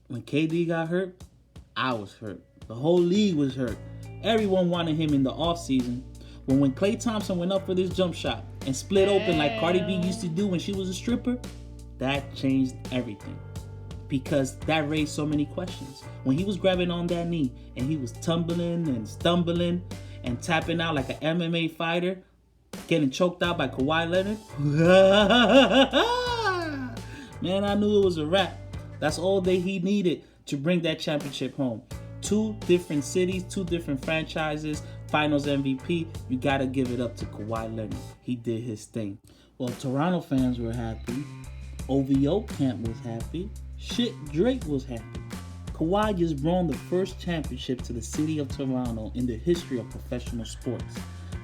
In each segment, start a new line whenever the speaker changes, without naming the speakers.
When KD got hurt, I was hurt. The whole league was hurt. Everyone wanted him in the offseason. When Klay Thompson went up for this jump shot and split open like Cardi B used to do when she was a stripper, that changed everything. Because that raised so many questions. When he was grabbing on that knee and he was tumbling and stumbling and tapping out like an MMA fighter, getting choked out by Kawhi Leonard, man, I knew it was a wrap. That's all that he needed to bring that championship home. 2 different cities, 2 different franchises, finals MVP. You gotta give it up to Kawhi Leonard. He did his thing. Well, Toronto fans were happy. OVO camp was happy. Shit, Drake was happy. Kawhi just brought the first championship to the city of Toronto in the history of professional sports.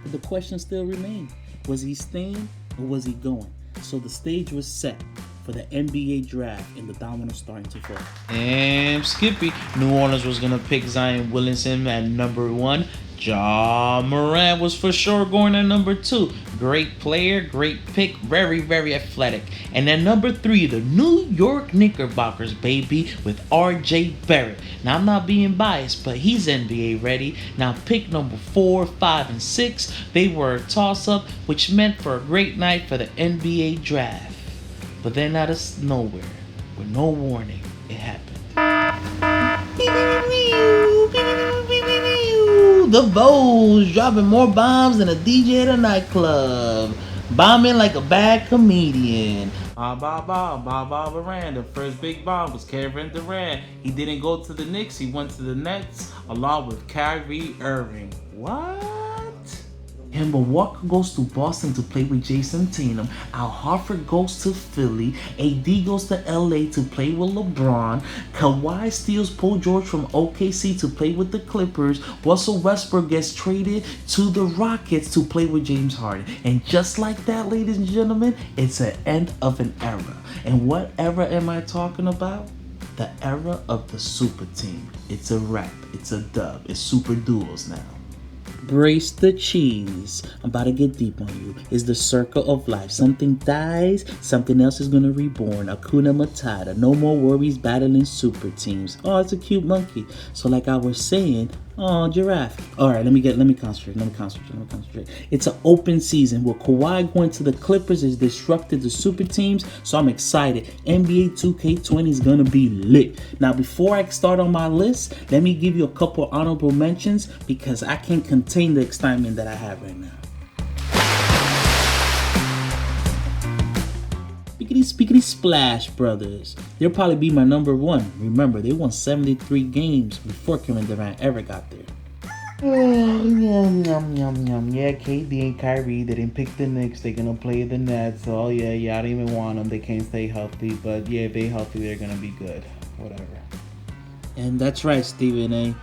But the question still remained. Was he staying or was he going? So the stage was set for the NBA draft and the dominoes starting to fall.
And Skippy, New Orleans was going to pick Zion Williamson at number 1. Ja Morant was for sure going at number 2. Great player, great pick, very, very athletic. And then number 3, the New York Knickerbockers, baby, with R.J. Barrett. Now, I'm not being biased, but he's NBA ready. Now, pick number 4, 5, and 6, they were a toss-up, which meant for a great night for the NBA draft. But then out of nowhere, with no warning, it happened. The Vols dropping more bombs than a DJ at a nightclub. Bombing like a bad comedian. Durant. The first big bomb was Kevin Durant. He didn't go to the Knicks, he went to the Nets along with Kyrie Irving. What? Kemba Walker goes to Boston to play with Jason Tatum. Al Horford goes to Philly. AD goes to LA to play with LeBron. Kawhi steals Paul George from OKC to play with the Clippers. Russell Westbrook gets traded to the Rockets to play with James Harden. And just like that, ladies and gentlemen, it's an end of an era. And what era am I talking about? The era of the super team. It's a wrap. It's a dub. It's super duos now.
Brace the cheese. I'm about to get deep on you. It's the circle of life. Something dies, something else is gonna reborn. Hakuna Matata. No more worries battling super teams. Oh, it's a cute monkey. So like I was saying, oh, giraffe. Alright, let me concentrate. It's an open season where Kawhi going to the Clippers has disrupted the super teams, so I'm excited. NBA 2K20 is gonna be lit. Now before I start on my list, let me give you a couple honorable mentions because I can't contain the excitement that I have right now. Speakity Splash Brothers. They'll probably be my number 1. Remember, they won 73 games before Kevin Durant ever got there.
Yum. Yeah, KD and Kyrie, they didn't pick the Knicks. They're going to play the Nets. Oh, yeah, I don't even want them. They can't stay healthy. But, yeah, if they're healthy, they're going to be good. Whatever.
And that's right, Stephen A.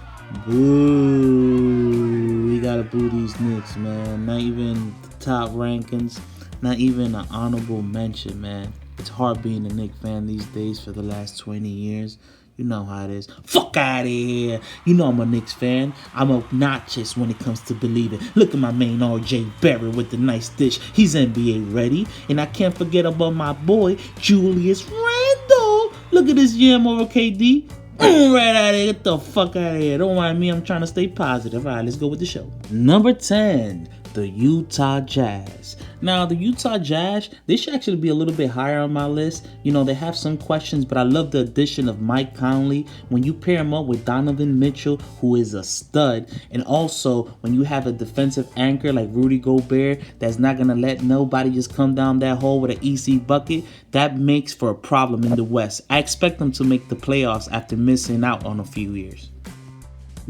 Boo. We got to boo these Knicks, man. Not even the top rankings. Not even an honorable mention, man. It's hard being a Knicks fan these days for the last 20 years. You know how it is. Fuck out of here. You know I'm a Knicks fan. I'm obnoxious when it comes to believing. Look at my main R.J. Barrett with the nice dish. He's NBA ready. And I can't forget about my boy, Julius Randle. Look at this jam over KD. Right out of here. Get the fuck out of here. Don't mind me. I'm trying to stay positive. All right, let's go with the show. Number 10. The Utah Jazz. Now, the Utah Jazz, they should actually be a little bit higher on my list. You know, they have some questions, but I love the addition of Mike Conley. When you pair him up with Donovan Mitchell, who is a stud, and also when you have a defensive anchor like Rudy Gobert that's not going to let nobody just come down that hole with an easy bucket, that makes for a problem in the West. I expect them to make the playoffs after missing out on a few years.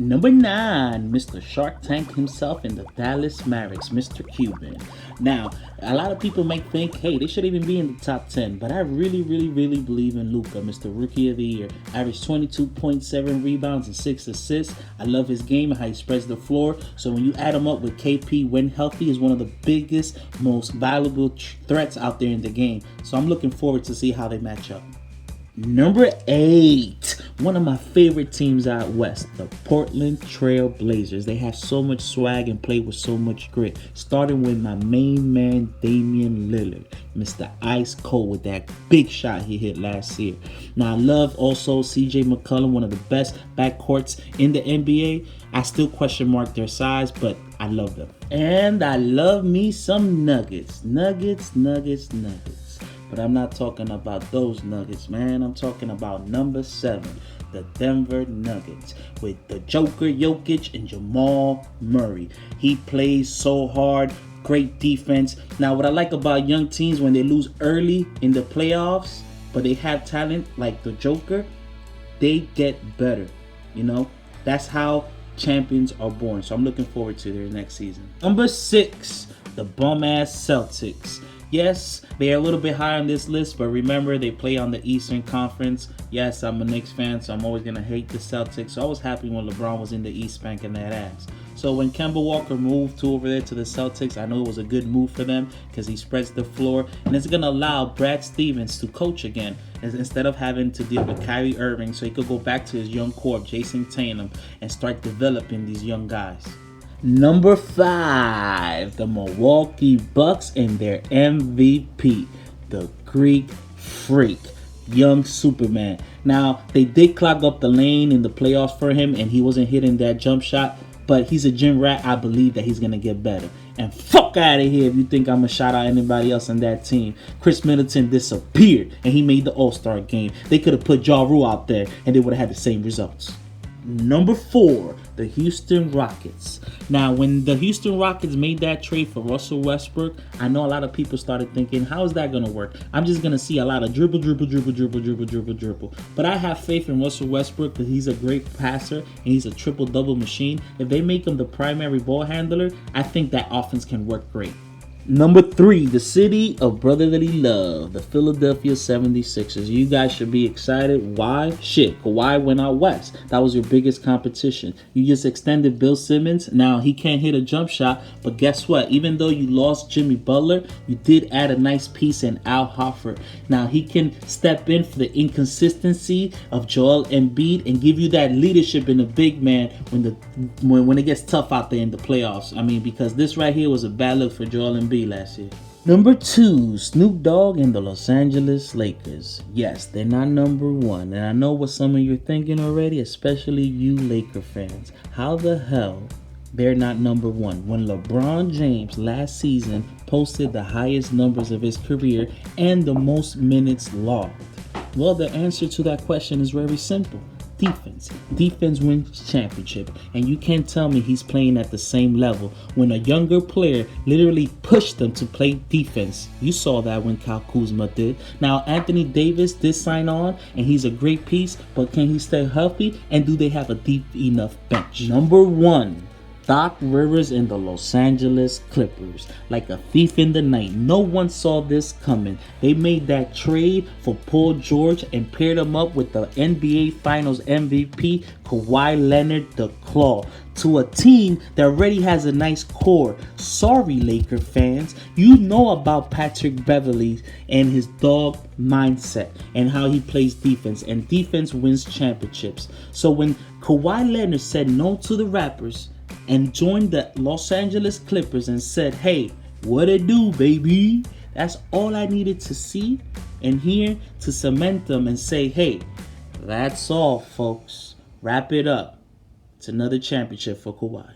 Number 9, Mr. Shark Tank himself in the Dallas Mavericks, Mr. Cuban. Now, a lot of people might think, hey, they should even be in the top 10, but I really believe in Luka, Mr. Rookie of the Year. Averaged 22.7 rebounds and 6 assists. I love his game and how he spreads the floor. So when you add him up with KP when healthy, is one of the biggest, most valuable threats out there in the game. So I'm looking forward to see how they match up. Number 8, one of my favorite teams out west, the Portland Trail Blazers. They have so much swag and play with so much grit. Starting with my main man, Damian Lillard. Mr. Ice Cold with that big shot he hit last year. Now, I love also CJ McCollum, one of the best backcourts in the NBA. I still question mark their size, but I love them. And I love me some Nuggets. Nuggets. But I'm not talking about those Nuggets, man. I'm talking about number 7, the Denver Nuggets, with the Joker Jokic and Jamal Murray. He plays so hard, great defense. Now, what I like about young teams when they lose early in the playoffs, but they have talent like the Joker, they get better. You know, that's how champions are born. So I'm looking forward to their next season. Number 6, the bum-ass Celtics. Yes, they're a little bit high on this list, but remember, they play on the Eastern Conference. Yes, I'm a Knicks fan, so I'm always going to hate the Celtics. So I was happy when LeBron was in the East spanking that ass. So when Kemba Walker moved over there to the Celtics, I know it was a good move for them because he spreads the floor. And it's going to allow Brad Stevens to coach again instead of having to deal with Kyrie Irving, so he could go back to his young core of Jason Tatum and start developing these young guys. Number 5, the Milwaukee Bucks and their MVP, the Greek Freak, young Superman. Now, they did clog up the lane in the playoffs for him, and he wasn't hitting that jump shot, but he's a gym rat. I believe that he's going to get better. And fuck out of here if you think I'm going to shout out anybody else on that team. Chris Middleton disappeared, and he made the All-Star game. They could have put Ja Rule out there, and they would have had the same results. Number 4, the Houston Rockets. Now, when the Houston Rockets made that trade for Russell Westbrook, I know a lot of people started thinking, how is that going to work? I'm just going to see a lot of dribble. But I have faith in Russell Westbrook because he's a great passer and he's a triple-double machine. If they make him the primary ball handler, I think that offense can work great. Number 3, the city of brotherly love, the Philadelphia 76ers. You guys should be excited. Why? Shit, Kawhi went out west. That was your biggest competition. You just extended Bill Simmons. Now, he can't hit a jump shot, but guess what? Even though you lost Jimmy Butler, you did add a nice piece in Al Horford. Now, he can step in for the inconsistency of Joel Embiid and give you that leadership in the big man when it gets tough out there in the playoffs. I mean, because this right here was a bad look for Joel Embiid last year. Number 2, Snoop Dogg and the Los Angeles Lakers. Yes, they're not number 1. And I know what some of you are thinking already, especially you Laker fans. How the hell they're not number 1 when LeBron James last season posted the highest numbers of his career and the most minutes logged? Well, the answer to that question is very simple. Defense. Defense wins championship. And you can't tell me he's playing at the same level when a younger player literally pushed them to play defense. You saw that when Kyle Kuzma did. Now, Anthony Davis did sign on, and he's a great piece, but can he stay healthy? And do they have a deep enough bench? Number 1, Doc Rivers and the Los Angeles Clippers. Like a thief in the night. No one saw this coming. They made that trade for Paul George and paired him up with the NBA Finals MVP, Kawhi Leonard, the Claw, to a team that already has a nice core. Sorry, Laker fans. You know about Patrick Beverley and his dog mindset and how he plays defense. And defense wins championships. So when Kawhi Leonard said no to the Raptors and joined the Los Angeles Clippers and said, hey, what it do, baby? That's all I needed to see and hear to cement them and say, hey, that's all, folks. Wrap it up. It's another championship for Kawhi.